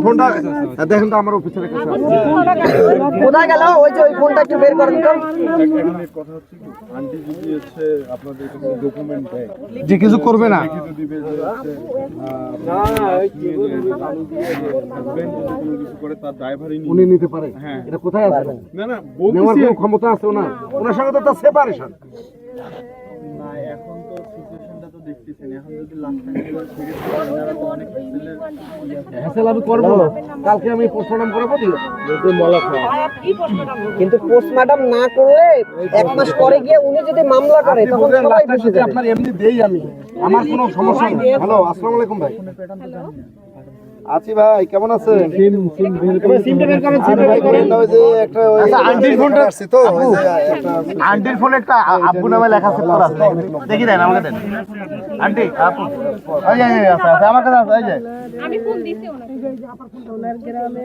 ফোনটা দেখেন তো আমার অফিসের কাছে কোথায় গেল? ওই যে ওই ফোনটা একটু বের করেন তো। কথা হচ্ছে আন্টি যদি হচ্ছে আপনাদের কাছে ডকুমেন্ট দেয় যে কিছু করবে না দিবে যে কিছু করে তার ড্রাইভারই উনি নিতে পারে। হ্যাঁ, এটা কোথায় আছে? না না, নেওয়ার কোনো ক্ষমতা আছে না ওনার সঙ্গে তো তার সেপারেশন না। এখন তো সিচুয়েশনটা তো দেখতেছেন, এখন যদি লাস্ট টাইম ছেড়ে আপনারা তো অনেক হ্যাসেল আমি করব। কালকে আমি পোস্টমর্টম করাবো দিও কিন্তু পোস্টমর্টম না করলে এক মাস পরে গিয়ে উনি যদি মামলা করে তখন সবাই বুঝে যাবে। আপনার এমনি দেই আমি, আমার কোনো সমস্যা নেই। হ্যালো, আসসালামু আলাইকুম ভাই। আছি ভাই, কেমন আছেন? সিমটা বের করেন, সিমটা বের করেন। ওই যে একটা আন্টির ফোনটা আসছে তো, ওই যে একটা আন্টির ফোনে একটা আব্বু নামে লেখা আছে, পড়া আছে, দেখি দেন আমাকে দেন। আন্টি আপু ওই যে আছে আছে আমার কাছে আছে। এই যে আমি ফোন দিছি ওনাকে, ওনার গ্রামে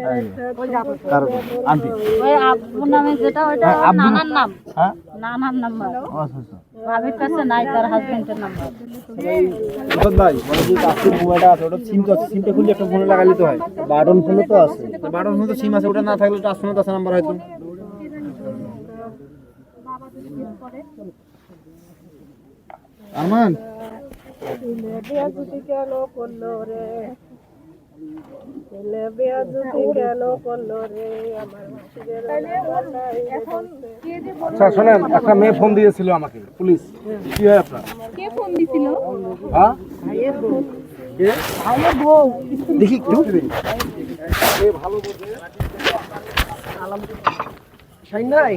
আন্টি ওই আব্বু নামে যেটা ওটা নানার নাম। হ্যাঁ, নানার নাম্বার আচ্ছা আচ্ছা। ভাবির কাছে নাই, তার হাজবেন্ডের নাম্বার। ভাই মানে যে কাছে মোবাইলটা আছে ওটা সিম তো আছে, সিমটা খুলে একটা ফোনে লাগাইলে তো হয়। বাটন ফোনে তো আছে, বাটন ফোনে তো সিম আছে, ওটা না থাকলে টাচ ফোনে তো আছে নাম্বার হয়তো। আমান কেন করলো রে, কেন করলো রে আমার। আচ্ছা শোনেন, একটা মেয়ে ফোন দিয়েছিল আমাকে, পুলিশ। কি হয় আপনার? কে ফোন দিছিল? হ্যাঁ, দেখি একটু ভালো শাইন নাই